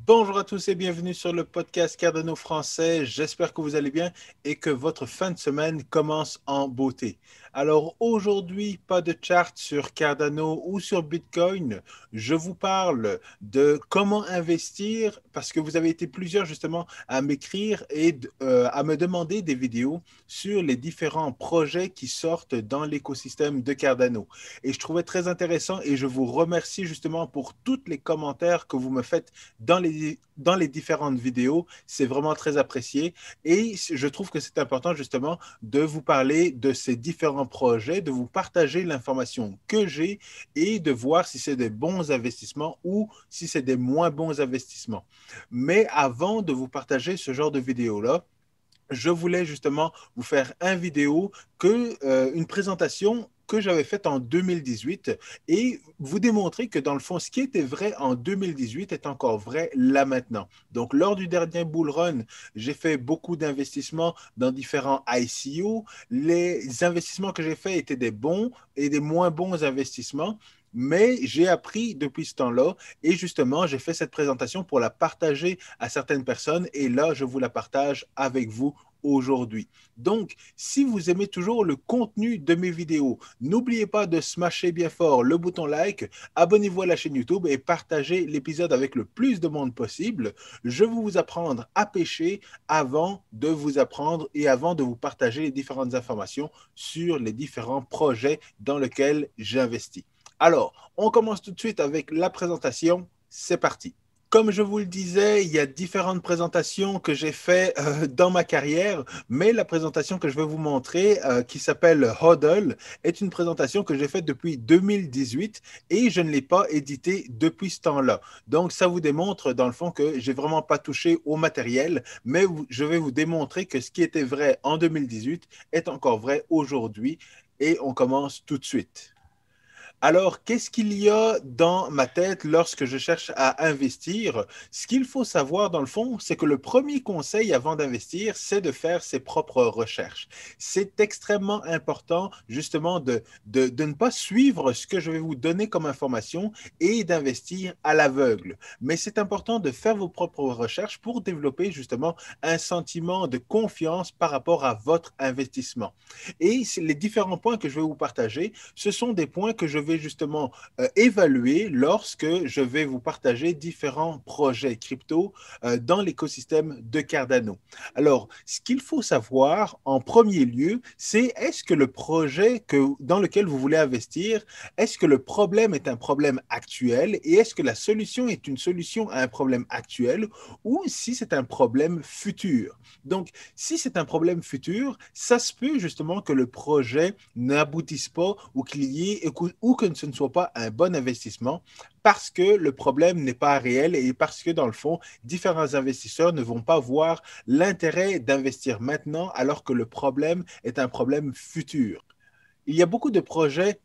Bonjour à tous et bienvenue sur le podcast Cardano français. J'espère que vous allez bien et que votre fin de semaine commence en beauté. Alors aujourd'hui, pas de chart sur Cardano ou sur Bitcoin. Je vous parle de comment investir parce que vous avez été plusieurs justement à m'écrire et à me demander des vidéos sur les différents projets qui sortent dans l'écosystème de Cardano. Et je trouvais très intéressant et je vous remercie justement pour tous les commentaires que vous me faites dans les différentes vidéos. C'est vraiment très apprécié et je trouve que c'est important justement de vous parler de ces différents projets, de vous partager l'information que j'ai et de voir si c'est des bons investissements ou si c'est des moins bons investissements. Mais avant de vous partager ce genre de vidéo-là, je voulais justement vous faire une présentation que j'avais faite en 2018 et vous démontrer que dans le fond, ce qui était vrai en 2018 est encore vrai là maintenant. Donc, lors du dernier bull run, j'ai fait beaucoup d'investissements dans différents ICO. Les investissements que j'ai faits étaient des bons et des moins bons investissements. Mais j'ai appris depuis ce temps-là et justement, j'ai fait cette présentation pour la partager à certaines personnes et là, je vous la partage avec vous aujourd'hui. Donc, si vous aimez toujours le contenu de mes vidéos, n'oubliez pas de smasher bien fort le bouton like, abonnez-vous à la chaîne YouTube et partagez l'épisode avec le plus de monde possible. Je vais vous apprendre à pêcher avant de vous apprendre et avant de vous partager les différentes informations sur les différents projets dans lesquels j'investis. Alors, on commence tout de suite avec la présentation. C'est parti. Comme je vous le disais, il y a différentes présentations que j'ai faites dans ma carrière, mais la présentation que je vais vous montrer, qui s'appelle Hodl, est une présentation que j'ai faite depuis 2018 et je ne l'ai pas éditée depuis ce temps-là. Donc, ça vous démontre, dans le fond, que j'ai vraiment pas touché au matériel, mais je vais vous démontrer que ce qui était vrai en 2018 est encore vrai aujourd'hui et on commence tout de suite. Alors, qu'est-ce qu'il y a dans ma tête lorsque je cherche à investir? Ce qu'il faut savoir, dans le fond, c'est que le premier conseil avant d'investir, c'est de faire ses propres recherches. C'est extrêmement important, justement, de ne pas suivre ce que je vais vous donner comme information et d'investir à l'aveugle. Mais c'est important de faire vos propres recherches pour développer, justement, un sentiment de confiance par rapport à votre investissement. Et les différents points que je vais vous partager, ce sont des points que je vais justement évaluer lorsque je vais vous partager différents projets crypto dans l'écosystème de Cardano. Alors, ce qu'il faut savoir en premier lieu, c'est est-ce que le projet dans lequel vous voulez investir, est-ce que le problème est un problème actuel et est-ce que la solution est une solution à un problème actuel ou si c'est un problème futur. Donc, si c'est un problème futur, ça se peut justement que le projet n'aboutisse pas ou qu'il y ait ou que ce ne soit pas un bon investissement parce que le problème n'est pas réel et parce que dans le fond, différents investisseurs ne vont pas voir l'intérêt d'investir maintenant alors que le problème est un problème futur. Il y a beaucoup de projets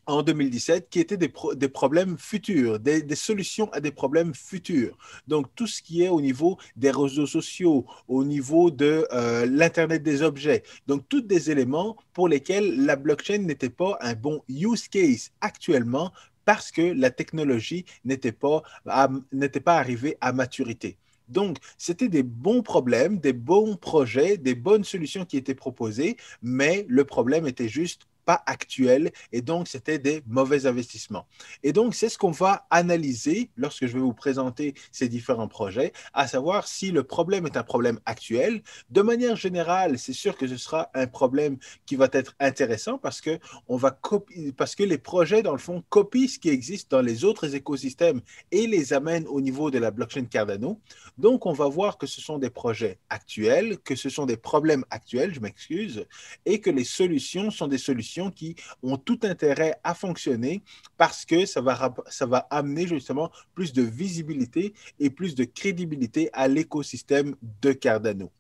en 2017 qui étaient des problèmes futurs, des solutions à des problèmes futurs. Donc, tout ce qui est au niveau des réseaux sociaux, au niveau de l'Internet des objets. Donc, tous des éléments pour lesquels la blockchain n'était pas un bon use case actuellement parce que la technologie n'était pas arrivée à maturité. Donc, c'était des bons problèmes, des bons projets, des bonnes solutions qui étaient proposées, mais le problème était juste pas actuel et donc c'était des mauvais investissements. Et donc c'est ce qu'on va analyser lorsque je vais vous présenter ces différents projets, à savoir si le problème est un problème actuel. De manière générale, c'est sûr que ce sera un problème qui va être intéressant parce que les projets dans le fond copient ce qui existe dans les autres écosystèmes et les amènent au niveau de la blockchain Cardano. Donc on va voir que ce sont des projets actuels, que ce sont des problèmes actuels, je m'excuse, et que les solutions sont des solutions qui ont tout intérêt à fonctionner parce que ça va amener justement plus de visibilité et plus de crédibilité à l'écosystème de Cardano.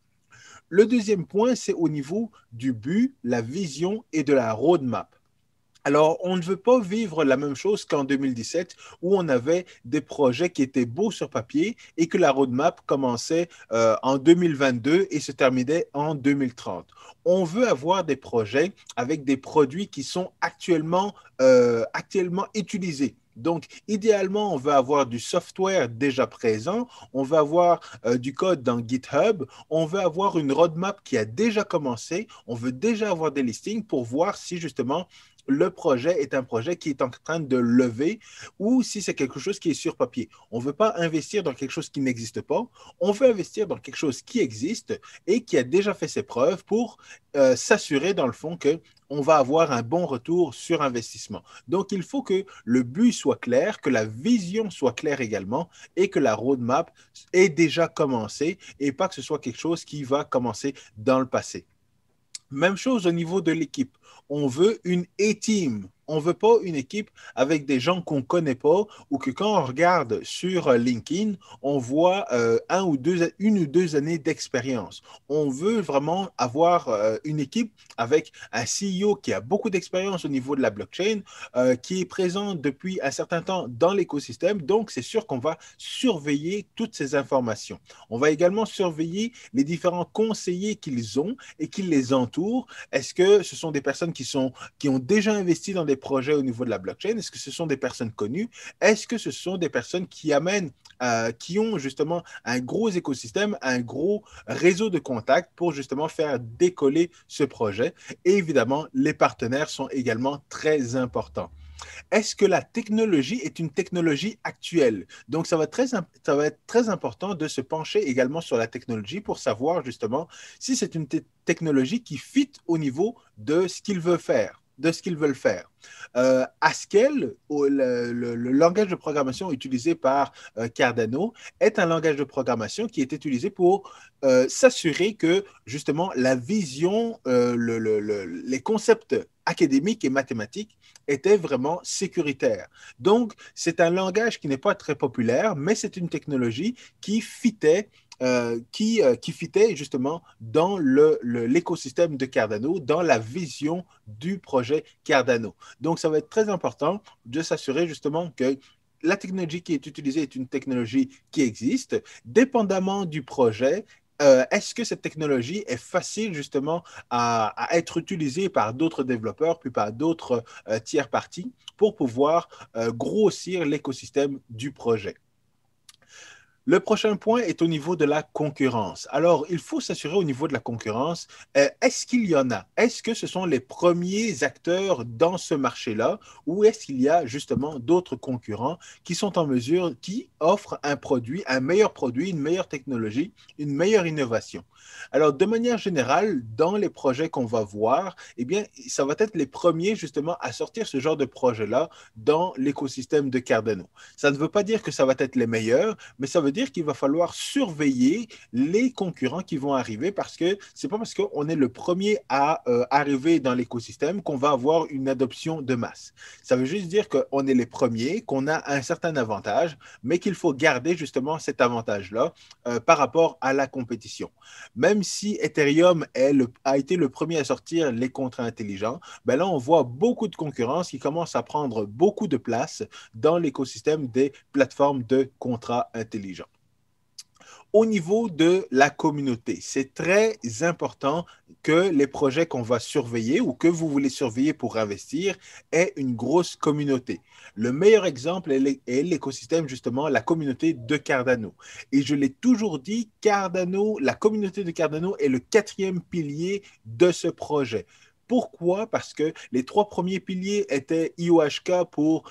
Le deuxième point, c'est au niveau du but, la vision et de la roadmap. Alors, on ne veut pas vivre la même chose qu'en 2017, où on avait des projets qui étaient beaux sur papier et que la roadmap commençait en 2022 et se terminait en 2030. On veut avoir des projets avec des produits qui sont actuellement utilisés. Donc, idéalement, on veut avoir du software déjà présent, on veut avoir du code dans GitHub, on veut avoir une roadmap qui a déjà commencé, on veut déjà avoir des listings pour voir si justement le projet est un projet qui est en train de lever ou si c'est quelque chose qui est sur papier. On ne veut pas investir dans quelque chose qui n'existe pas, on veut investir dans quelque chose qui existe et qui a déjà fait ses preuves pour s'assurer dans le fond que on va avoir un bon retour sur investissement. Donc, il faut que le but soit clair, que la vision soit claire également et que la roadmap ait déjà commencé et pas que ce soit quelque chose qui va commencer dans le passé. Même chose au niveau de l'équipe. On veut une A-team. On ne veut pas une équipe avec des gens qu'on ne connaît pas ou que quand on regarde sur LinkedIn, on voit une ou deux années d'expérience. On veut vraiment avoir une équipe avec un CEO qui a beaucoup d'expérience au niveau de la blockchain, qui est présent depuis un certain temps dans l'écosystème. Donc, c'est sûr qu'on va surveiller toutes ces informations. On va également surveiller les différents conseillers qu'ils ont et qui les entourent. Est-ce que ce sont des personnes qui ont déjà investi dans des projets au niveau de la blockchain? Est-ce que ce sont des personnes connues? Est-ce que ce sont des personnes qui amènent, qui ont justement un gros écosystème, un gros réseau de contacts pour justement faire décoller ce projet? Et évidemment, les partenaires sont également très importants. Est-ce que la technologie est une technologie actuelle? Donc, ça va être très important de se pencher également sur la technologie pour savoir justement si c'est une technologie qui fit au niveau de ce qu'il veut faire de ce qu'ils veulent faire. Haskell, le langage de programmation utilisé par Cardano, est un langage de programmation qui est utilisé pour s'assurer que justement la vision, les concepts académiques et mathématiques étaient vraiment sécuritaires. Donc, c'est un langage qui n'est pas très populaire, mais c'est une technologie qui fitait qui fitait justement dans l'écosystème de Cardano, dans la vision du projet Cardano. Donc, ça va être très important de s'assurer justement que la technologie qui est utilisée est une technologie qui existe, dépendamment du projet. Est-ce que cette technologie est facile justement à être utilisée par d'autres développeurs, puis par d'autres tiers parties pour pouvoir grossir l'écosystème du projet? Le prochain point est au niveau de la concurrence. Alors, il faut s'assurer au niveau de la concurrence, est-ce qu'il y en a? Est-ce que ce sont les premiers acteurs dans ce marché-là ou est-ce qu'il y a justement d'autres concurrents qui sont en mesure, qui offrent un produit, une meilleure technologie, une meilleure innovation? Alors, de manière générale, dans les projets qu'on va voir, eh bien, ça va être les premiers justement à sortir ce genre de projet-là dans l'écosystème de Cardano. Ça ne veut pas dire que ça va être les meilleurs, mais ça veut dire qu'il va falloir surveiller les concurrents qui vont arriver parce que c'est pas parce qu'on est le premier à arriver dans l'écosystème qu'on va avoir une adoption de masse. Ça veut juste dire qu'on est les premiers, qu'on a un certain avantage, mais qu'il faut garder justement cet avantage-là par rapport à la compétition. Même si Ethereum a été le premier à sortir les contrats intelligents, ben là, on voit beaucoup de concurrence qui commence à prendre beaucoup de place dans l'écosystème des plateformes de contrats intelligents. Au niveau de la communauté, c'est très important que les projets qu'on va surveiller ou que vous voulez surveiller pour investir aient une grosse communauté. Le meilleur exemple est l'écosystème, justement, la communauté de Cardano. Et je l'ai toujours dit, Cardano, la communauté de Cardano est le quatrième pilier de ce projet. Pourquoi? Parce que les trois premiers piliers étaient IOHK pour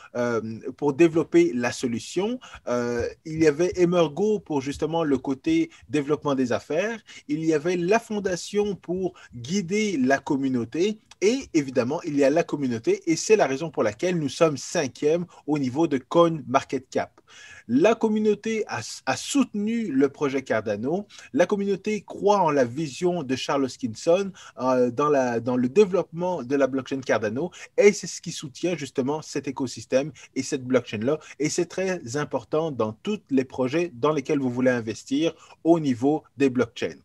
développer la solution. Il y avait Emergo pour justement le côté développement des affaires. Il y avait la fondation pour guider la communauté. Et évidemment, il y a la communauté et c'est la raison pour laquelle nous sommes cinquième au niveau de CoinMarketCap. La communauté a soutenu le projet Cardano. La communauté croit en la vision de Charles Hoskinson dans le développement de la blockchain Cardano et c'est ce qui soutient justement cet écosystème et cette blockchain-là. Et c'est très important dans tous les projets dans lesquels vous voulez investir au niveau des blockchains.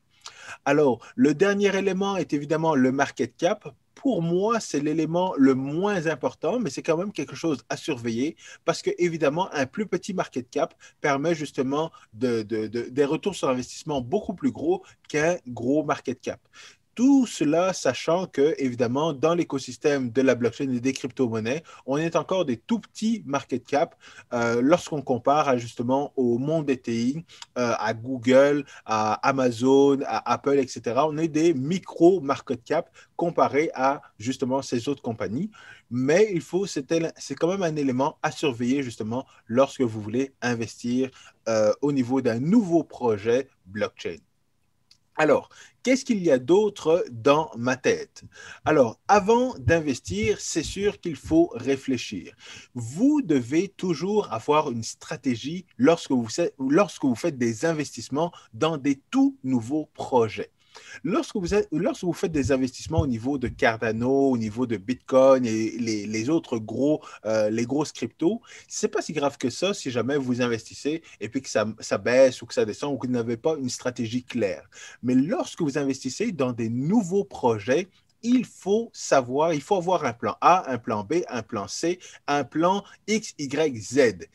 Alors, le dernier élément est évidemment le market cap. Pour moi, c'est l'élément le moins important, mais c'est quand même quelque chose à surveiller parce que, évidemment, un plus petit market cap permet justement des retours sur investissement beaucoup plus gros qu'un gros market cap. Tout cela sachant que, évidemment, dans l'écosystème de la blockchain et des crypto-monnaies, on est encore des tout petits market cap lorsqu'on compare justement au monde des TI, à Google, à Amazon, à Apple, etc. On est des micro market cap comparés à justement ces autres compagnies. Mais c'est quand même un élément à surveiller justement lorsque vous voulez investir au niveau d'un nouveau projet blockchain. Alors, qu'est-ce qu'il y a d'autre dans ma tête? Alors, avant d'investir, c'est sûr qu'il faut réfléchir. Vous devez toujours avoir une stratégie lorsque vous faites des investissements dans des tout nouveaux projets. Lorsque vous faites des investissements au niveau de Cardano, au niveau de Bitcoin et les autres les grosses cryptos, c'est pas si grave que ça si jamais vous investissez et puis que ça baisse ou que ça descend ou que vous n'avez pas une stratégie claire. Mais lorsque vous investissez dans des nouveaux projets, il faut savoir, il faut avoir un plan A, un plan B, un plan C, un plan X, Y, Z.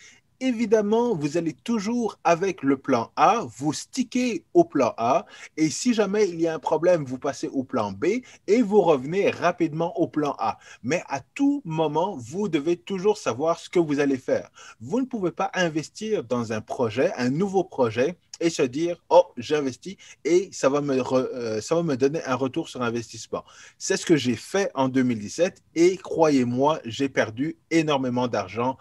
Évidemment, vous allez toujours avec le plan A, vous stickez au plan A, et si jamais il y a un problème, vous passez au plan B et vous revenez rapidement au plan A. Mais à tout moment, vous devez toujours savoir ce que vous allez faire. Vous ne pouvez pas investir dans un projet, un nouveau projet, et se dire, oh, j'investis et ça va me donner un retour sur investissement. C'est ce que j'ai fait en 2017 et croyez-moi, j'ai perdu énormément d'argent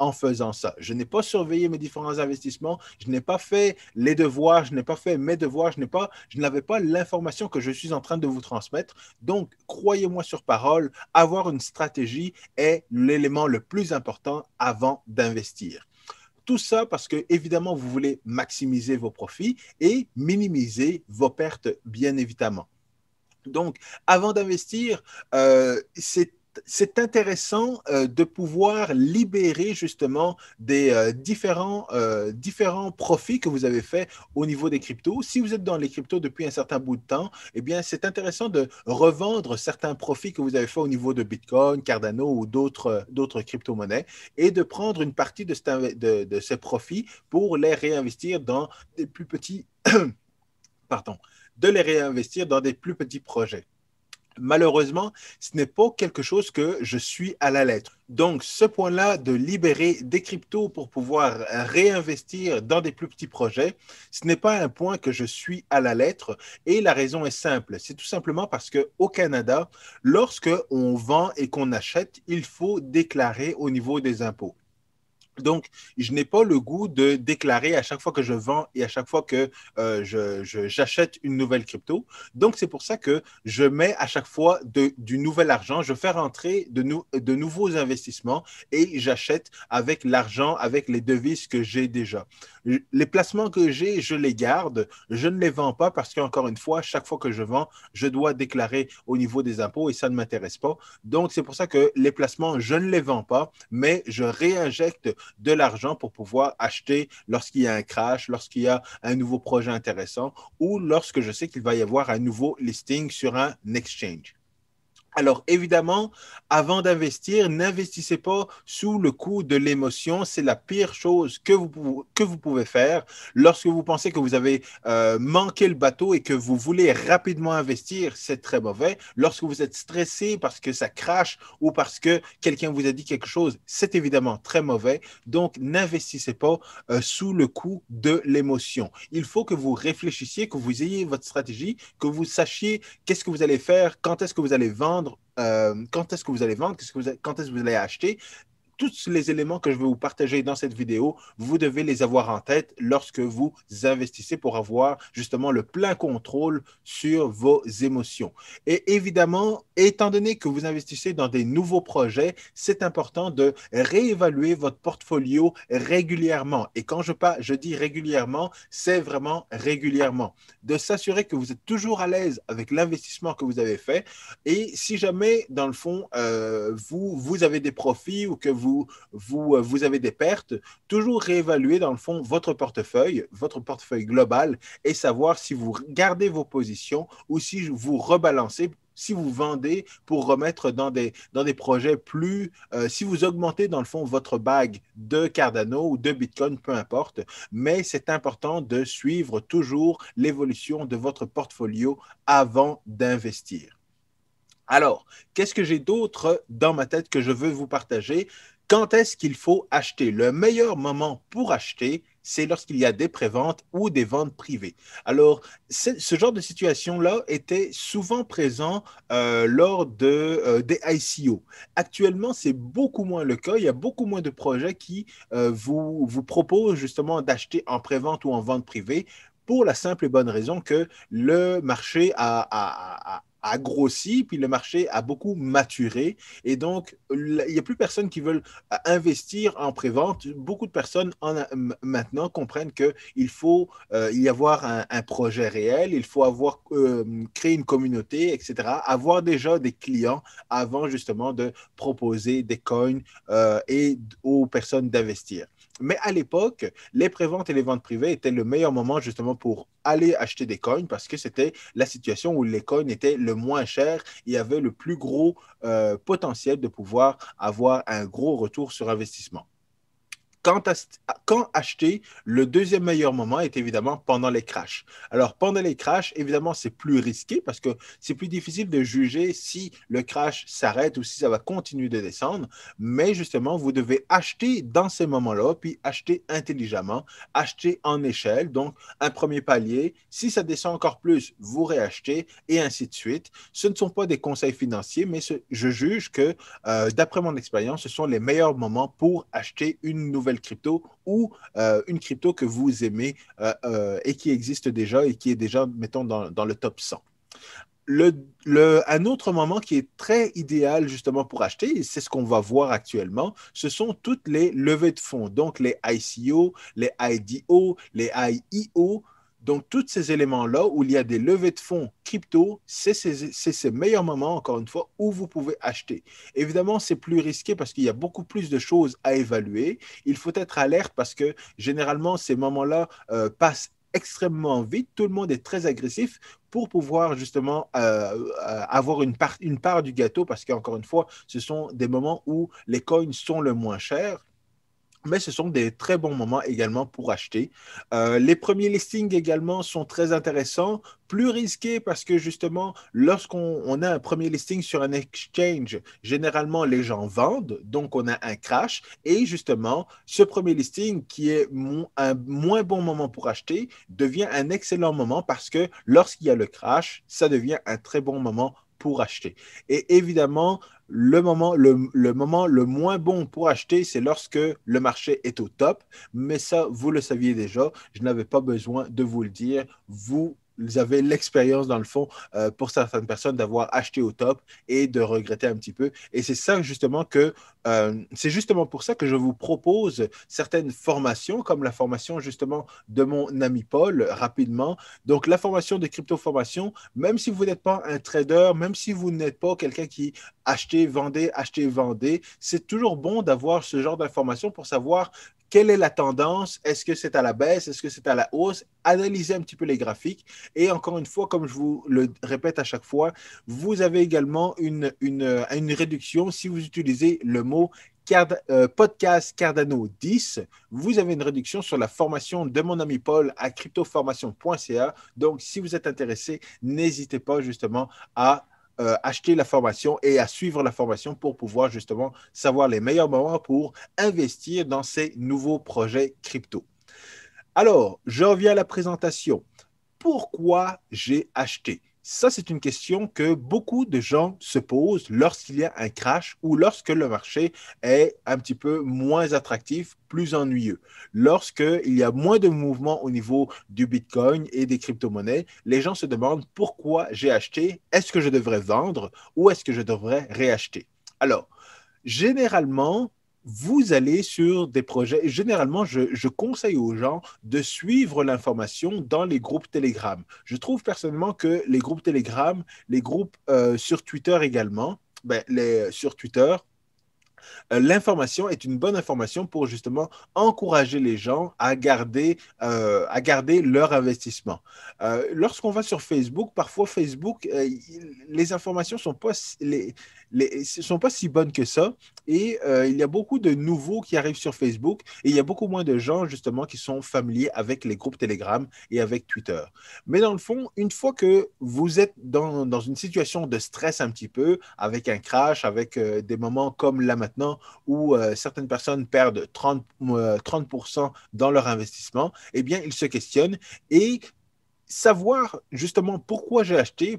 en faisant ça. Je n'ai pas surveillé mes différents investissements, je n'ai pas fait les devoirs, je n'ai pas fait mes devoirs, je n'avais pas l'information que je suis en train de vous transmettre. Donc, croyez-moi sur parole, avoir une stratégie est l'élément le plus important avant d'investir. Tout ça parce que, évidemment, vous voulez maximiser vos profits et minimiser vos pertes, bien évidemment. Donc, avant d'investir, c'est intéressant de pouvoir libérer justement des différents profits que vous avez faits au niveau des cryptos. Si vous êtes dans les cryptos depuis un certain bout de temps, eh bien, c'est intéressant de revendre certains profits que vous avez faits au niveau de Bitcoin, Cardano ou d'autres crypto-monnaies et de prendre une partie de ces profits pour les réinvestir dans des plus petits, pardon, de les réinvestir dans des plus petits projets. Malheureusement, ce n'est pas quelque chose que je suis à la lettre. Donc, ce point-là de libérer des cryptos pour pouvoir réinvestir dans des plus petits projets, ce n'est pas un point que je suis à la lettre. Et la raison est simple. C'est tout simplement parce qu'au Canada, lorsque on vend et qu'on achète, il faut déclarer au niveau des impôts. Donc, je n'ai pas le goût de déclarer à chaque fois que je vends et à chaque fois que j'achète une nouvelle crypto. Donc, c'est pour ça que je mets à chaque fois du nouvel argent. Je fais rentrer de nouveaux investissements et j'achète avec l'argent, avec les devises que j'ai déjà. Les placements que j'ai, je les garde. Je ne les vends pas parce qu'encore une fois, chaque fois que je vends, je dois déclarer au niveau des impôts et ça ne m'intéresse pas. Donc, c'est pour ça que les placements, je ne les vends pas, mais je réinjecte de l'argent pour pouvoir acheter lorsqu'il y a un crash, lorsqu'il y a un nouveau projet intéressant ou lorsque je sais qu'il va y avoir un nouveau listing sur un exchange. Alors, évidemment, avant d'investir, n'investissez pas sous le coup de l'émotion. C'est la pire chose que vous pouvez faire lorsque vous pensez que vous avez manqué le bateau et que vous voulez rapidement investir. C'est très mauvais. Lorsque vous êtes stressé parce que ça crache ou parce que quelqu'un vous a dit quelque chose, c'est évidemment très mauvais. Donc, n'investissez pas sous le coup de l'émotion. Il faut que vous réfléchissiez, que vous ayez votre stratégie, que vous sachiez qu'est-ce que vous allez faire, quand est-ce que vous allez vendre, quand est-ce que vous allez vendre, quand est-ce que vous allez acheter. Tous les éléments que je vais vous partager dans cette vidéo, vous devez les avoir en tête lorsque vous investissez pour avoir justement le plein contrôle sur vos émotions. Et évidemment, étant donné que vous investissez dans des nouveaux projets, c'est important de réévaluer votre portfolio régulièrement. Et quand je dis régulièrement, c'est vraiment régulièrement. De s'assurer que vous êtes toujours à l'aise avec l'investissement que vous avez fait. Et si jamais, dans le fond, vous avez des profits ou que vous avez des pertes, toujours réévaluer dans le fond votre portefeuille global et savoir si vous gardez vos positions ou si vous rebalancez si vous vendez pour remettre dans des projets plus, si vous augmentez dans le fond votre bague de Cardano ou de Bitcoin, peu importe, mais c'est important de suivre toujours l'évolution de votre portfolio avant d'investir. Alors, qu'est-ce que j'ai d'autre dans ma tête que je veux vous partager? Quand est-ce qu'il faut acheter? Le meilleur moment pour acheter, c'est lorsqu'il y a des préventes ou des ventes privées. Alors, ce genre de situation-là était souvent présent lors des ICO. Actuellement, c'est beaucoup moins le cas. Il y a beaucoup moins de projets qui vous proposent justement d'acheter en prévente ou en vente privée pour la simple et bonne raison que le marché a grossi, puis le marché a beaucoup maturé. Et donc, il n'y a plus personne qui veut investir en prévente. Beaucoup de personnes maintenant comprennent qu'il faut y avoir un projet réel, il faut avoir créé une communauté, etc. Avoir déjà des clients avant justement de proposer des coins et aux personnes d'investir. Mais à l'époque, les préventes et les ventes privées étaient le meilleur moment justement pour aller acheter des coins parce que c'était la situation où les coins étaient le moins chers et avaient le plus gros potentiel de pouvoir avoir un gros retour sur investissement. Quand acheter, le deuxième meilleur moment est évidemment pendant les crashs. Alors, pendant les crashs, évidemment, c'est plus risqué parce que c'est plus difficile de juger si le crash s'arrête ou si ça va continuer de descendre. Mais justement, vous devez acheter dans ces moments-là, puis acheter intelligemment, acheter en échelle. Donc, un premier palier. Si ça descend encore plus, vous réachetez et ainsi de suite. Ce ne sont pas des conseils financiers, mais je juge que, d'après mon expérience, ce sont les meilleurs moments pour acheter une nouvelle crypto ou une crypto que vous aimez et qui existe déjà et qui est déjà, mettons, dans le top 100. Un autre moment qui est très idéal justement pour acheter, et c'est ce qu'on va voir actuellement, ce sont toutes les levées de fonds, donc les ICO, les IDO, les IEO. Donc, tous ces éléments-là où il y a des levées de fonds crypto, c'est ces meilleurs moments, encore une fois, où vous pouvez acheter. Évidemment, c'est plus risqué parce qu'il y a beaucoup plus de choses à évaluer. Il faut être alerte parce que généralement, ces moments-là passent extrêmement vite. Tout le monde est très agressif pour pouvoir justement avoir une part du gâteau parce qu'encore une fois, ce sont des moments où les coins sont le moins chers. Mais ce sont des très bons moments également pour acheter. Les premiers listings également sont très intéressants, plus risqués parce que justement, lorsqu'on a un premier listing sur un exchange, généralement les gens vendent, donc on a un crash. Et justement, ce premier listing qui est un moins bon moment pour acheter devient un excellent moment parce que lorsqu'il y a le crash, ça devient un très bon moment pour acheter. Et évidemment, le moment le moins bon pour acheter, c'est lorsque le marché est au top. Mais ça, vous le saviez déjà. Je n'avais pas besoin de vous le dire. Vous avez l'expérience, dans le fond, pour certaines personnes, d'avoir acheté au top et de regretter un petit peu. Et c'est ça, justement, c'est justement pour ça que je vous propose certaines formations, comme la formation, justement, de mon ami Paul, rapidement. Donc, la formation de crypto-formation, même si vous n'êtes pas un trader, même si vous n'êtes pas quelqu'un qui achetez, vendez, c'est toujours bon d'avoir ce genre d'informations pour savoir quelle est la tendance, est-ce que c'est à la baisse, est-ce que c'est à la hausse, analyser un petit peu les graphiques. Et encore une fois, comme je vous le répète à chaque fois, vous avez également une réduction si vous utilisez le mot podcast Cardano 10, vous avez une réduction sur la formation de mon ami Paul à cryptoformation.ca. Donc, si vous êtes intéressé, n'hésitez pas justement à acheter la formation et à suivre la formation pour pouvoir justement savoir les meilleurs moments pour investir dans ces nouveaux projets crypto. Alors, je reviens à la présentation. Pourquoi j'ai acheté? Ça, c'est une question que beaucoup de gens se posent lorsqu'il y a un crash ou lorsque le marché est un petit peu moins attractif, plus ennuyeux. Lorsqu'il y a moins de mouvements au niveau du Bitcoin et des crypto-monnaies, les gens se demandent pourquoi j'ai acheté, est-ce que je devrais vendre ou est-ce que je devrais réacheter? Alors, généralement, vous allez sur des projets. Généralement, je conseille aux gens de suivre l'information dans les groupes Telegram. Je trouve personnellement que les groupes Telegram, les groupes sur Twitter également, sur Twitter, l'information est une bonne information pour justement encourager les gens à garder leur investissement. Lorsqu'on va sur Facebook, parfois Facebook, les informations sont pas, sont pas si bonnes que ça. Et il y a beaucoup de nouveaux qui arrivent sur Facebook et il y a beaucoup moins de gens justement qui sont familiers avec les groupes Telegram et avec Twitter. Mais dans le fond, une fois que vous êtes dans une situation de stress un petit peu, avec un crash, avec des moments comme là maintenant où certaines personnes perdent 30% dans leur investissement, eh bien, ils se questionnent et savoir justement pourquoi j'ai acheté,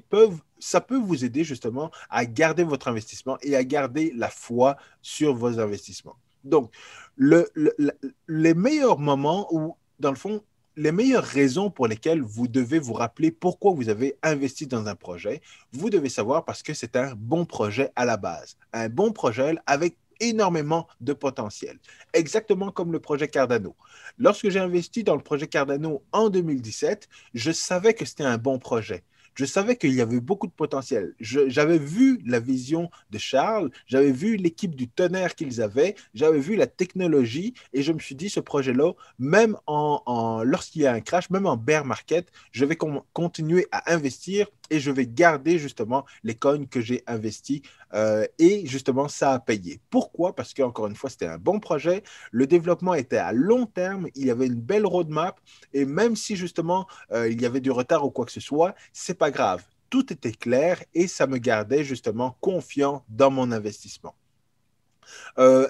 ça peut vous aider justement à garder votre investissement et à garder la foi sur vos investissements. Donc, les meilleurs moments où, dans le fond, les meilleures raisons pour lesquelles vous devez vous rappeler pourquoi vous avez investi dans un projet, vous devez savoir parce que c'est un bon projet à la base. Un bon projet avec énormément de potentiel. Exactement comme le projet Cardano. Lorsque j'ai investi dans le projet Cardano en 2017, je savais que c'était un bon projet. Je savais qu'il y avait beaucoup de potentiel. J'avais vu la vision de Charles, j'avais vu l'équipe du tonnerre qu'ils avaient, j'avais vu la technologie et je me suis dit, ce projet-là, même lorsqu'il y a un crash, même en bear market, je vais continuer à investir et je vais garder justement les coins que j'ai investis et justement, ça a payé. Pourquoi? Parce qu'encore une fois, c'était un bon projet, le développement était à long terme, il y avait une belle roadmap et même si justement il y avait du retard ou quoi que ce soit, c'est pas grave. Tout était clair et ça me gardait justement confiant dans mon investissement.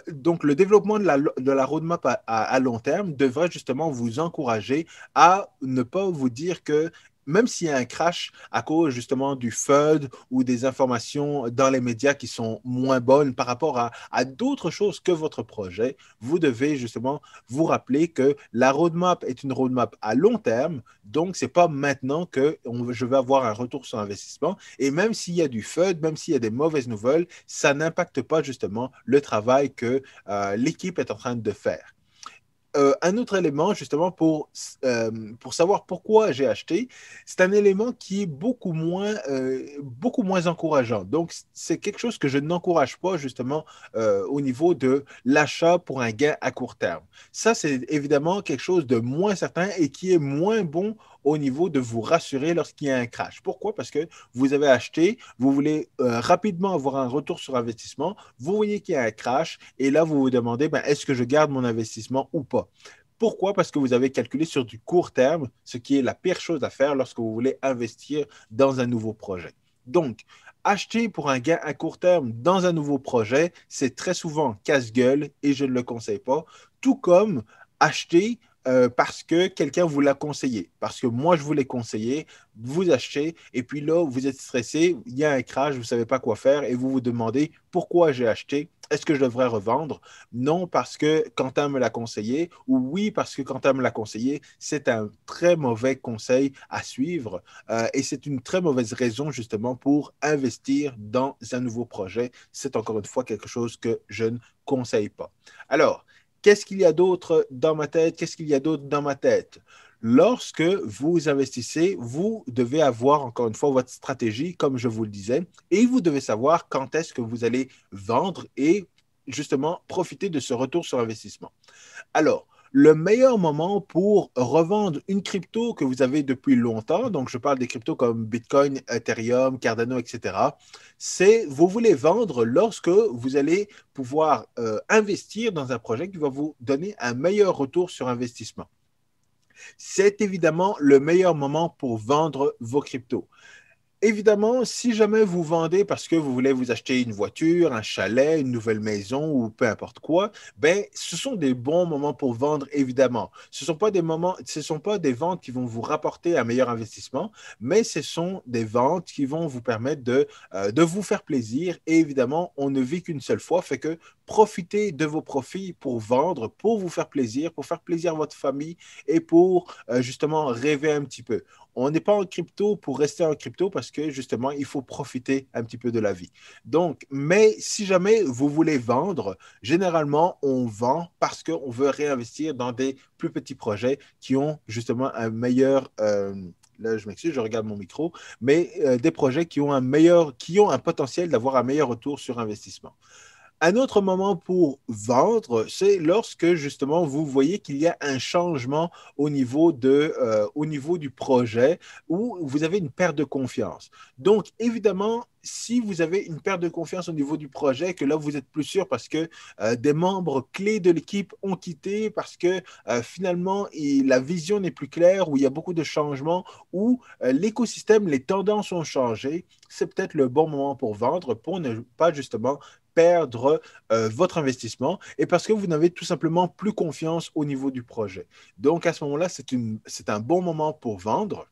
Donc, le développement de la roadmap à long terme devrait justement vous encourager à ne pas vous dire que même s'il y a un crash à cause justement du FUD ou des informations dans les médias qui sont moins bonnes par rapport à d'autres choses que votre projet, vous devez justement vous rappeler que la roadmap est une roadmap à long terme. Donc, ce n'est pas maintenant que je vais avoir un retour sur investissement. Et même s'il y a du FUD, même s'il y a des mauvaises nouvelles, ça n'impacte pas justement le travail que l'équipe est en train de faire. Un autre élément, justement, pour savoir pourquoi j'ai acheté, c'est un élément qui est beaucoup moins encourageant. Donc, c'est quelque chose que je n'encourage pas, justement, au niveau de l'achat pour un gain à court terme. Ça, c'est évidemment quelque chose de moins certain et qui est moins bon au niveau de vous rassurer lorsqu'il y a un crash. Pourquoi? Parce que vous avez acheté, vous voulez rapidement avoir un retour sur investissement, vous voyez qu'il y a un crash et là, vous vous demandez, ben, est-ce que je garde mon investissement ou pas? Pourquoi? Parce que vous avez calculé sur du court terme, ce qui est la pire chose à faire lorsque vous voulez investir dans un nouveau projet. Donc, acheter pour un gain à court terme dans un nouveau projet, c'est très souvent casse-gueule et je ne le conseille pas. Tout comme acheter parce que quelqu'un vous l'a conseillé. Parce que moi, je vous l'ai conseillé, vous achetez, et puis là, vous êtes stressé, il y a un crash, vous ne savez pas quoi faire, et vous vous demandez pourquoi j'ai acheté, est-ce que je devrais revendre? Non, parce que Quentin me l'a conseillé, ou oui, parce que Quentin me l'a conseillé. C'est un très mauvais conseil à suivre, et c'est une très mauvaise raison justement pour investir dans un nouveau projet. C'est encore une fois quelque chose que je ne conseille pas. Alors, qu'est-ce qu'il y a d'autre dans ma tête? Qu'est-ce qu'il y a d'autre dans ma tête? Lorsque vous investissez, vous devez avoir encore une fois votre stratégie, comme je vous le disais, et vous devez savoir quand est-ce que vous allez vendre et justement profiter de ce retour sur investissement. Alors, le meilleur moment pour revendre une crypto que vous avez depuis longtemps, donc je parle des cryptos comme Bitcoin, Ethereum, Cardano, etc., c'est vous voulez vendre lorsque vous allez pouvoir investir dans un projet qui va vous donner un meilleur retour sur investissement. C'est évidemment le meilleur moment pour vendre vos cryptos. Évidemment, si jamais vous vendez parce que vous voulez vous acheter une voiture, un chalet, une nouvelle maison ou peu importe quoi, ben, ce sont des bons moments pour vendre, évidemment. Ce sont pas des ventes qui vont vous rapporter un meilleur investissement, mais ce sont des ventes qui vont vous permettre de vous faire plaisir. Et évidemment, on ne vit qu'une seule fois, fait que profitez de vos profits pour vendre, pour vous faire plaisir à votre famille et pour justement rêver un petit peu. On n'est pas en crypto pour rester en crypto parce que justement, il faut profiter un petit peu de la vie. Donc, mais si jamais vous voulez vendre, généralement, on vend parce qu'on veut réinvestir dans des plus petits projets qui ont justement un meilleur, là, je m'excuse, je regarde mon micro, mais des projets qui ont un potentiel d'avoir un meilleur retour sur investissement. Un autre moment pour vendre, c'est lorsque justement vous voyez qu'il y a un changement au niveau du projet où vous avez une perte de confiance. Donc, évidemment, si vous avez une perte de confiance au niveau du projet, que là, vous êtes plus sûr parce que des membres clés de l'équipe ont quitté, parce que finalement, la vision n'est plus claire, où il y a beaucoup de changements, où l'écosystème, les tendances ont changé, c'est peut-être le bon moment pour vendre, pour ne pas justement perdre votre investissement et parce que vous n'avez tout simplement plus confiance au niveau du projet. Donc, à ce moment-là, c'est un bon moment pour vendre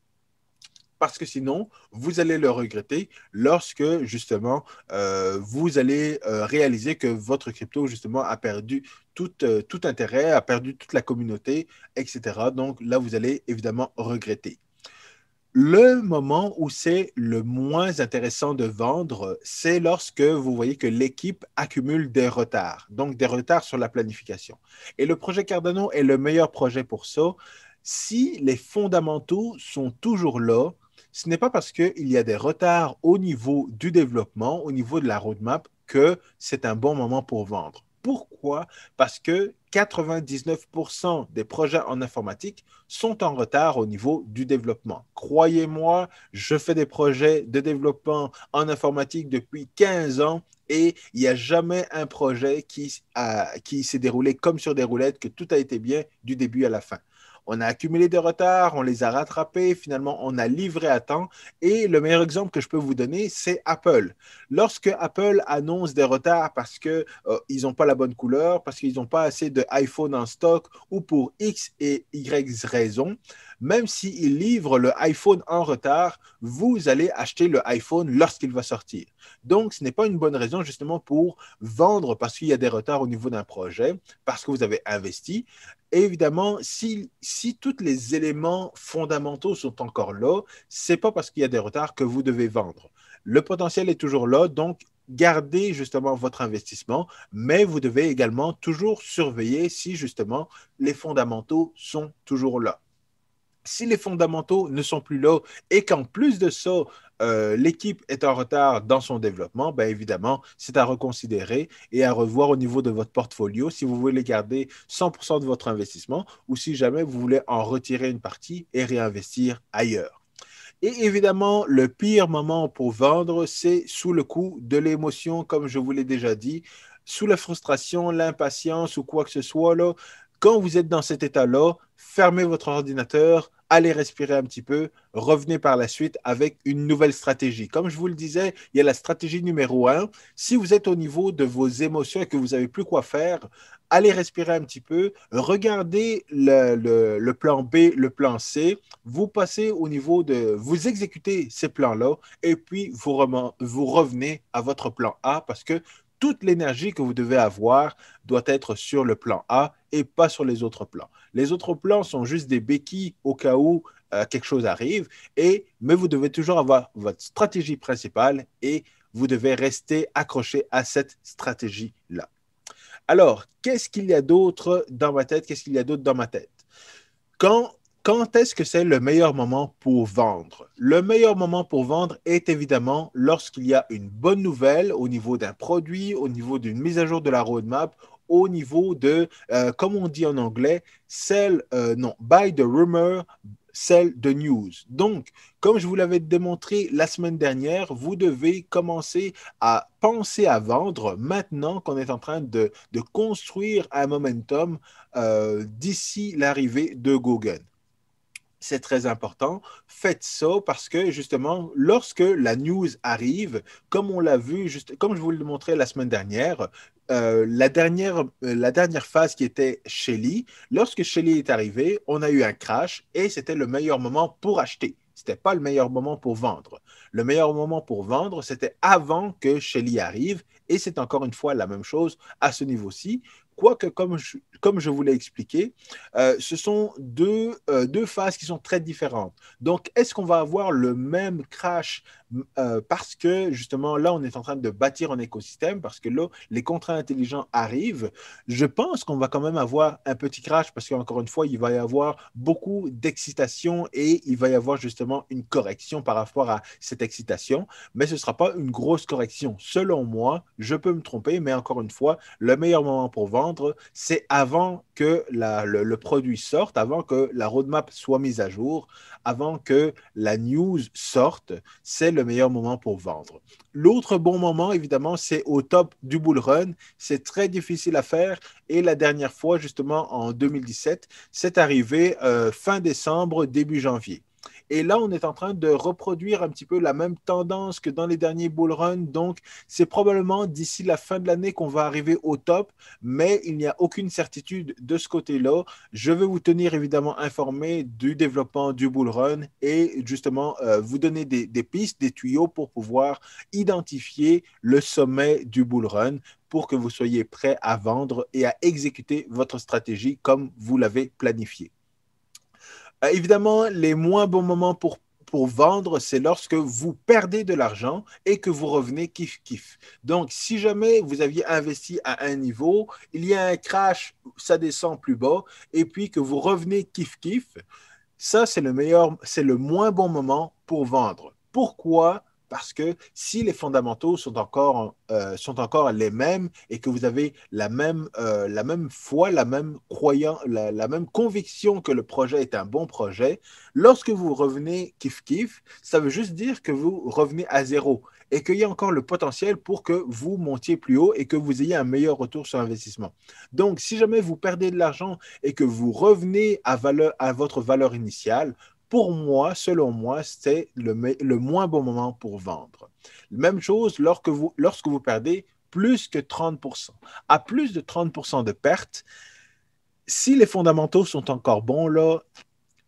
parce que sinon, vous allez le regretter lorsque, justement, vous allez réaliser que votre crypto, justement, a perdu tout intérêt, a perdu toute la communauté, etc. Donc là, vous allez évidemment regretter. Le moment où c'est le moins intéressant de vendre, c'est lorsque vous voyez que l'équipe accumule des retards, donc des retards sur la planification. Et le projet Cardano est le meilleur projet pour ça. Si les fondamentaux sont toujours là, ce n'est pas parce qu'il y a des retards au niveau du développement, au niveau de la roadmap, que c'est un bon moment pour vendre. Pourquoi? Parce que 99% des projets en informatique sont en retard au niveau du développement. Croyez-moi, je fais des projets de développement en informatique depuis 15 ans et il n'y a jamais un projet qui s'est déroulé comme sur des roulettes, que tout a été bien du début à la fin. On a accumulé des retards, on les a rattrapés, finalement on a livré à temps. Et le meilleur exemple que je peux vous donner, c'est Apple. Lorsque Apple annonce des retards parce qu'ils n'ont pas la bonne couleur, parce qu'ils n'ont pas assez de iPhone en stock ou pour X et Y raisons, même s'ils livrent le iPhone en retard, vous allez acheter le iPhone lorsqu'il va sortir. Donc, ce n'est pas une bonne raison justement pour vendre parce qu'il y a des retards au niveau d'un projet, parce que vous avez investi. Et évidemment, si tous les éléments fondamentaux sont encore là, ce n'est pas parce qu'il y a des retards que vous devez vendre. Le potentiel est toujours là, donc gardez justement votre investissement, mais vous devez également toujours surveiller si justement les fondamentaux sont toujours là. Si les fondamentaux ne sont plus là et qu'en plus de ça, l'équipe est en retard dans son développement, bien évidemment, c'est à reconsidérer et à revoir au niveau de votre portfolio si vous voulez garder 100% de votre investissement ou si jamais vous voulez en retirer une partie et réinvestir ailleurs. Et évidemment, le pire moment pour vendre, c'est sous le coup de l'émotion, comme je vous l'ai déjà dit, sous la frustration, l'impatience ou quoi que ce soit, là, quand vous êtes dans cet état-là, fermez votre ordinateur, allez respirer un petit peu, revenez par la suite avec une nouvelle stratégie. Comme je vous le disais, il y a la stratégie numéro un. Si vous êtes au niveau de vos émotions et que vous n'avez plus quoi faire, allez respirer un petit peu, regardez le plan B, le plan C, vous passez au niveau de, vous exécutez ces plans-là et puis vous revenez à votre plan A parce que toute l'énergie que vous devez avoir doit être sur le plan A et pas sur les autres plans. Les autres plans sont juste des béquilles au cas où quelque chose arrive, mais vous devez toujours avoir votre stratégie principale et vous devez rester accroché à cette stratégie-là. Alors, qu'est-ce qu'il y a d'autre dans ma tête? Qu'est-ce qu'il y a d'autre dans ma tête? Quand, quand est-ce que c'est le meilleur moment pour vendre? Le meilleur moment pour vendre est évidemment lorsqu'il y a une bonne nouvelle au niveau d'un produit, au niveau d'une mise à jour de la roadmap, au niveau de, comme on dit en anglais, non, buy the rumor, sell the news. Donc, comme je vous l'avais démontré la semaine dernière, vous devez commencer à penser à vendre maintenant qu'on est en train de construire un momentum d'ici l'arrivée de Google. C'est très important. Faites ça parce que justement, lorsque la news arrive, comme on l'a vu, comme je vous le montrais la semaine dernière, la dernière phase qui était Shelly, lorsque Shelly est arrivé, on a eu un crash et c'était le meilleur moment pour acheter. Ce n'était pas le meilleur moment pour vendre. Le meilleur moment pour vendre, c'était avant que Shelly arrive et c'est encore une fois la même chose à ce niveau-ci. Quoique, comme je vous l'ai expliqué, ce sont deux phases qui sont très différentes. Donc, est-ce qu'on va avoir le même crash parce que justement, là, on est en train de bâtir un écosystème, parce que là, les contrats intelligents arrivent. Je pense qu'on va quand même avoir un petit crash, parce qu'encore une fois, il va y avoir beaucoup d'excitation et il va y avoir justement une correction par rapport à cette excitation, mais ce ne sera pas une grosse correction. Selon moi, je peux me tromper, mais encore une fois, le meilleur moment pour vendre, c'est avant que le produit sorte, avant que la roadmap soit mise à jour, avant que la news sorte, c'est le meilleur moment pour vendre. L'autre bon moment, évidemment, c'est au top du bull run. C'est très difficile à faire. Et la dernière fois, justement, en 2017, c'est arrivé fin décembre, début janvier. Et là, on est en train de reproduire un petit peu la même tendance que dans les derniers bull runs. Donc, c'est probablement d'ici la fin de l'année qu'on va arriver au top, mais il n'y a aucune certitude de ce côté-là. Je vais vous tenir évidemment informé du développement du bull run et justement vous donner des pistes, des tuyaux pour pouvoir identifier le sommet du bull run pour que vous soyez prêt à vendre et à exécuter votre stratégie comme vous l'avez planifié. Évidemment, les moins bons moments pour vendre, c'est lorsque vous perdez de l'argent et que vous revenez kiff-kiff. Donc, si jamais vous aviez investi à un niveau, il y a un crash, ça descend plus bas, et puis que vous revenez kiff-kiff, ça, c'est le moins bon moment pour vendre. Pourquoi? Parce que si les fondamentaux sont encore les mêmes et que vous avez la même foi, la même conviction que le projet est un bon projet, lorsque vous revenez kiff-kiff, ça veut juste dire que vous revenez à zéro et qu'il y a encore le potentiel pour que vous montiez plus haut et que vous ayez un meilleur retour sur investissement. Donc, si jamais vous perdez de l'argent et que vous revenez à votre valeur initiale, pour moi, selon moi, c'est le moins bon moment pour vendre. Même chose lorsque vous perdez plus que 30%. À plus de 30% de pertes, si les fondamentaux sont encore bons, là,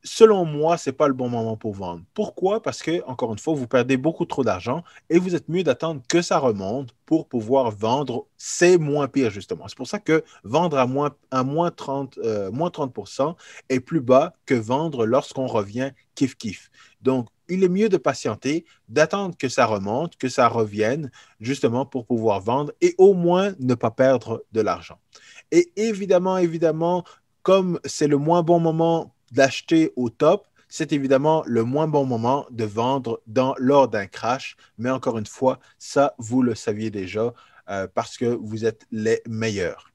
selon moi, ce n'est pas le bon moment pour vendre. Pourquoi? Parce que, encore une fois, vous perdez beaucoup trop d'argent et vous êtes mieux d'attendre que ça remonte pour pouvoir vendre. C'est moins pire, justement. C'est pour ça que vendre moins 30% est plus bas que vendre lorsqu'on revient kiff-kiff. Donc, il est mieux de patienter, d'attendre que ça remonte, que ça revienne, justement pour pouvoir vendre et au moins ne pas perdre de l'argent. Et évidemment, comme c'est le moins bon moment d'acheter au top, c'est évidemment le moins bon moment de vendre lors d'un crash. Mais encore une fois, ça, vous le saviez déjà parce que vous êtes les meilleurs.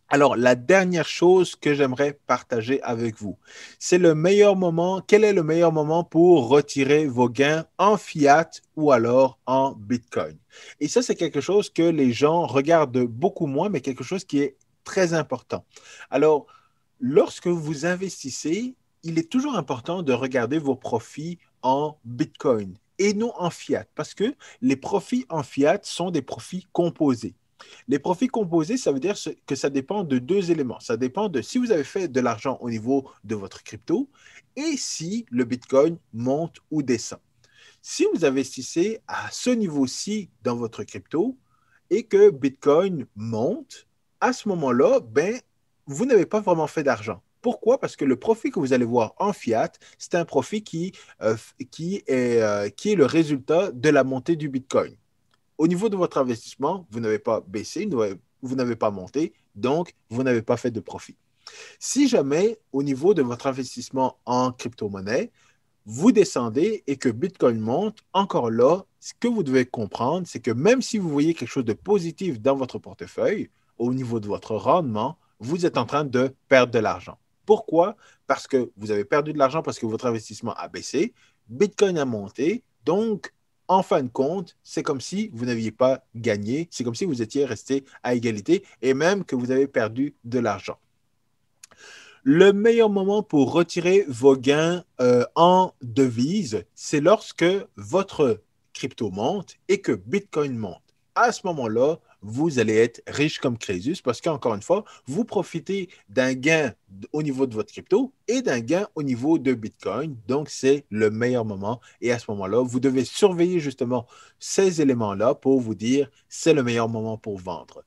Alors, la dernière chose que j'aimerais partager avec vous, c'est le meilleur moment. Quel est le meilleur moment pour retirer vos gains en fiat ou alors en Bitcoin? Et ça, c'est quelque chose que les gens regardent beaucoup moins, mais quelque chose qui est très important. Alors, lorsque vous investissez, il est toujours important de regarder vos profits en Bitcoin et non en fiat, parce que les profits en fiat sont des profits composés. Les profits composés, ça veut dire que ça dépend de deux éléments. Ça dépend de si vous avez fait de l'argent au niveau de votre crypto et si le Bitcoin monte ou descend. Si vous investissez à ce niveau-ci dans votre crypto et que Bitcoin monte, à ce moment-là, ben, vous n'avez pas vraiment fait d'argent. Pourquoi? Parce que le profit que vous allez voir en fiat, c'est un profit qui est le résultat de la montée du Bitcoin. Au niveau de votre investissement, vous n'avez pas baissé, vous n'avez pas monté, donc vous n'avez pas fait de profit. Si jamais, au niveau de votre investissement en crypto-monnaie, vous descendez et que Bitcoin monte, encore là, ce que vous devez comprendre, c'est que même si vous voyez quelque chose de positif dans votre portefeuille, au niveau de votre rendement, vous êtes en train de perdre de l'argent. Pourquoi? Parce que vous avez perdu de l'argent parce que votre investissement a baissé, Bitcoin a monté, donc en fin de compte, c'est comme si vous n'aviez pas gagné, c'est comme si vous étiez resté à égalité et même que vous avez perdu de l'argent. Le meilleur moment pour retirer vos gains en devise, c'est lorsque votre crypto monte et que Bitcoin monte. À ce moment-là, vous allez être riche comme Crésus parce qu'encore une fois, vous profitez d'un gain au niveau de votre crypto et d'un gain au niveau de Bitcoin. Donc, c'est le meilleur moment. Et à ce moment-là, vous devez surveiller justement ces éléments-là pour vous dire c'est le meilleur moment pour vendre.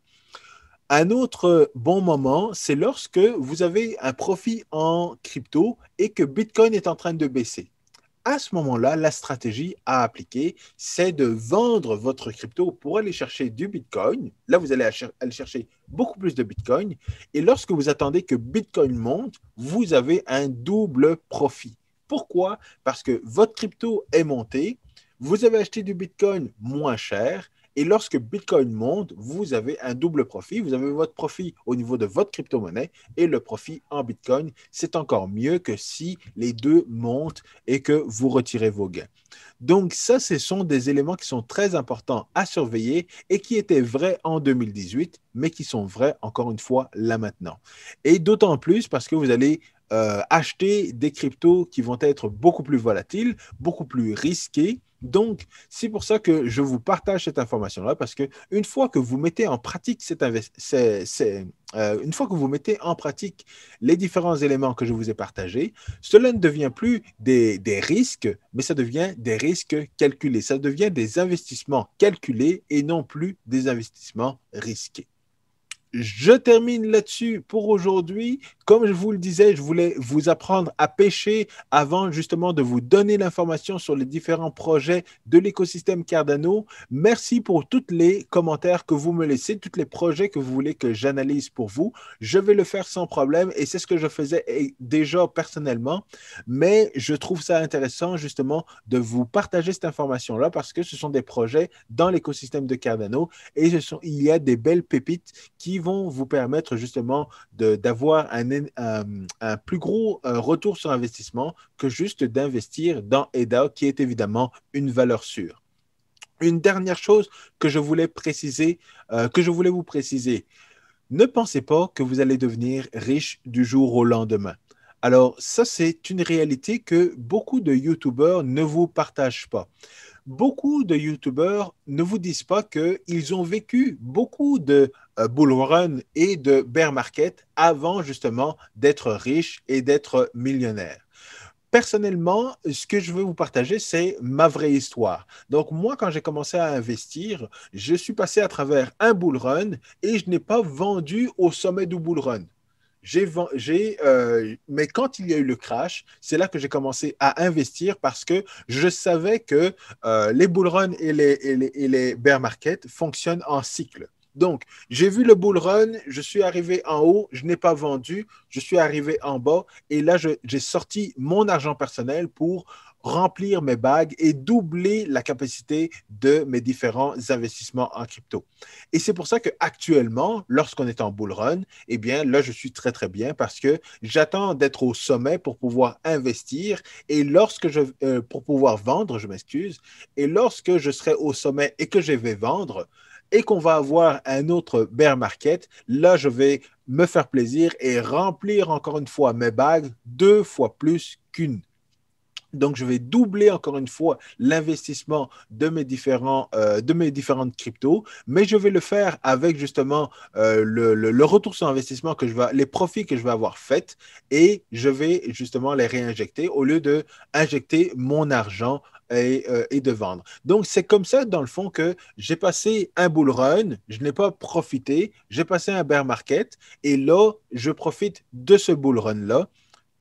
Un autre bon moment, c'est lorsque vous avez un profit en crypto et que Bitcoin est en train de baisser. À ce moment-là, la stratégie à appliquer, c'est de vendre votre crypto pour aller chercher du Bitcoin. Là, vous allez aller chercher beaucoup plus de Bitcoin. Et lorsque vous attendez que Bitcoin monte, vous avez un double profit. Pourquoi? Parce que votre crypto est monté, vous avez acheté du Bitcoin moins cher. Et lorsque Bitcoin monte, vous avez un double profit. Vous avez votre profit au niveau de votre crypto-monnaie et le profit en Bitcoin. C'est encore mieux que si les deux montent et que vous retirez vos gains. Donc ça, ce sont des éléments qui sont très importants à surveiller et qui étaient vrais en 2018, mais qui sont vrais encore une fois là maintenant. Et d'autant plus parce que vous allez acheter des cryptos qui vont être beaucoup plus volatiles, beaucoup plus risqués. Donc, c'est pour ça que je vous partage cette information-là, parce que une fois que vous mettez en pratique une fois que vous mettez en pratique les différents éléments que je vous ai partagés, cela ne devient plus des risques, mais ça devient des risques calculés. Ça devient des investissements calculés et non plus des investissements risqués. Je termine là-dessus pour aujourd'hui. Comme je vous le disais, je voulais vous apprendre à pêcher avant justement de vous donner l'information sur les différents projets de l'écosystème Cardano. Merci pour tous les commentaires que vous me laissez, tous les projets que vous voulez que j'analyse pour vous. Je vais le faire sans problème et c'est ce que je faisais déjà personnellement. Mais je trouve ça intéressant justement de vous partager cette information-là parce que ce sont des projets dans l'écosystème de Cardano et il y a des belles pépites qui vont vous permettre justement d'avoir un plus gros retour sur investissement que juste d'investir dans EDA, qui est évidemment une valeur sûre. Une dernière chose que je voulais préciser, que je voulais vous préciser, ne pensez pas que vous allez devenir riche du jour au lendemain. Alors, ça, c'est une réalité que beaucoup de YouTubeurs ne vous partagent pas. Beaucoup de YouTubeurs ne vous disent pas qu'ils ont vécu beaucoup de bull run et de bear market avant justement d'être riches et d'être millionnaires. Personnellement, ce que je veux vous partager, c'est ma vraie histoire. Donc, moi, quand j'ai commencé à investir, je suis passé à travers un bull run et je n'ai pas vendu au sommet du bull run. Mais quand il y a eu le crash, c'est là que j'ai commencé à investir parce que je savais que les bull run et les bear market fonctionnent en cycle. Donc, j'ai vu le bull run, je suis arrivé en haut, je n'ai pas vendu, je suis arrivé en bas et là, j'ai sorti mon argent personnel pour remplir mes bagues et doubler la capacité de mes différents investissements en crypto. Et c'est pour ça qu'actuellement, lorsqu'on est en bull run, eh bien, là, je suis très, très bien parce que j'attends d'être au sommet pour pouvoir investir et pour pouvoir vendre, je m'excuse, et lorsque je serai au sommet et que je vais vendre, et qu'on va avoir un autre bear market, là, je vais me faire plaisir et remplir encore une fois mes bagues 2 fois plus qu'une. Donc, je vais doubler encore une fois l'investissement de mes différentes cryptos, mais je vais le faire avec justement le retour sur investissement les profits que je vais avoir faits et je vais justement les réinjecter au lieu de injecter mon argent et de vendre. Donc, c'est comme ça, dans le fond, que j'ai passé un bull run, je n'ai pas profité, j'ai passé un bear market et là, je profite de ce bull run-là.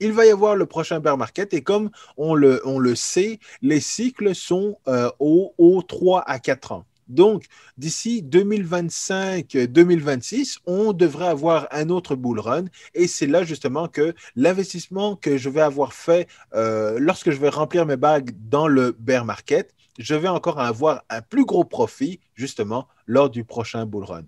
Il va y avoir le prochain bear market et comme on le sait, les cycles sont aux 3 à 4 ans. Donc, d'ici 2025-2026, on devrait avoir un autre bull run et c'est là justement que l'investissement que je vais avoir fait lorsque je vais remplir mes bagues dans le bear market, je vais encore avoir un plus gros profit justement lors du prochain bull run.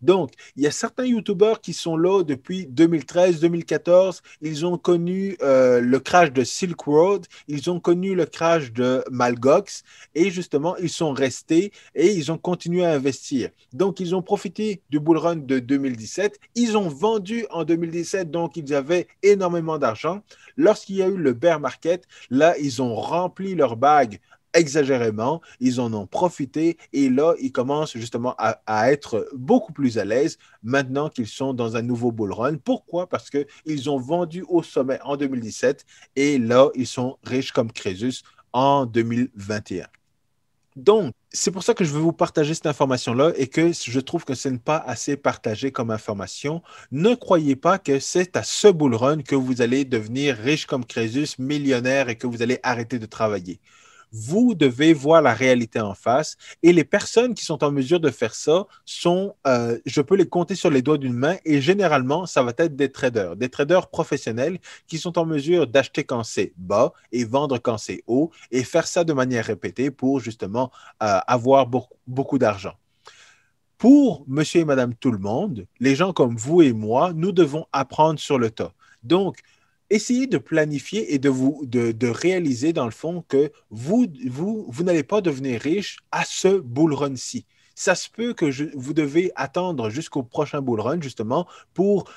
Donc, il y a certains YouTubeurs qui sont là depuis 2013-2014. Ils ont connu le crash de Silk Road, ils ont connu le crash de Malgox et justement, ils sont restés et ils ont continué à investir. Donc, ils ont profité du bull run de 2017. Ils ont vendu en 2017, donc ils avaient énormément d'argent. Lorsqu'il y a eu le bear market, là, ils ont rempli leur bague exagérément, ils en ont profité et là, ils commencent justement à être beaucoup plus à l'aise maintenant qu'ils sont dans un nouveau bull run. Pourquoi? Parce qu'ils ont vendu au sommet en 2017 et là, ils sont riches comme Crésus en 2021. Donc, c'est pour ça que je veux vous partager cette information-là et que je trouve que ce n'est pas assez partagé comme information. Ne croyez pas que c'est à ce bull run que vous allez devenir riche comme Crésus, millionnaire et que vous allez arrêter de travailler. Vous devez voir la réalité en face et les personnes qui sont en mesure de faire ça sont, je peux les compter sur les doigts d'une main et généralement, ça va être des traders professionnels qui sont en mesure d'acheter quand c'est bas et vendre quand c'est haut et faire ça de manière répétée pour justement avoir beaucoup d'argent. Pour monsieur et madame tout le monde, les gens comme vous et moi, nous devons apprendre sur le tas. Donc, essayez de planifier et de réaliser dans le fond que vous n'allez pas devenir riche à ce bull run-ci. Ça se peut que vous devez attendre jusqu'au prochain bull run, justement, pour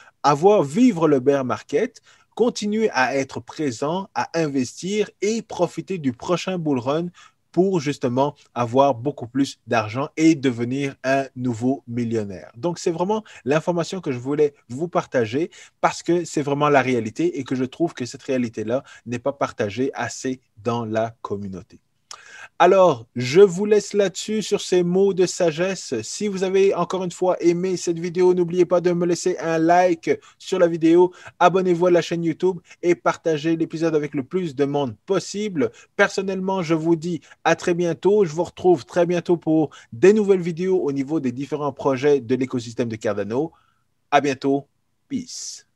vivre le bear market, continuer à être présent, à investir et profiter du prochain bull run pour justement avoir beaucoup plus d'argent et devenir un nouveau millionnaire. Donc, c'est vraiment l'information que je voulais vous partager parce que c'est vraiment la réalité et que je trouve que cette réalité-là n'est pas partagée assez dans la communauté. Alors, je vous laisse là-dessus sur ces mots de sagesse. Si vous avez encore une fois aimé cette vidéo, n'oubliez pas de me laisser un like sur la vidéo, abonnez-vous à la chaîne YouTube et partagez l'épisode avec le plus de monde possible. Personnellement, je vous dis à très bientôt. Je vous retrouve très bientôt pour des nouvelles vidéos au niveau des différents projets de l'écosystème de Cardano. À bientôt. Peace.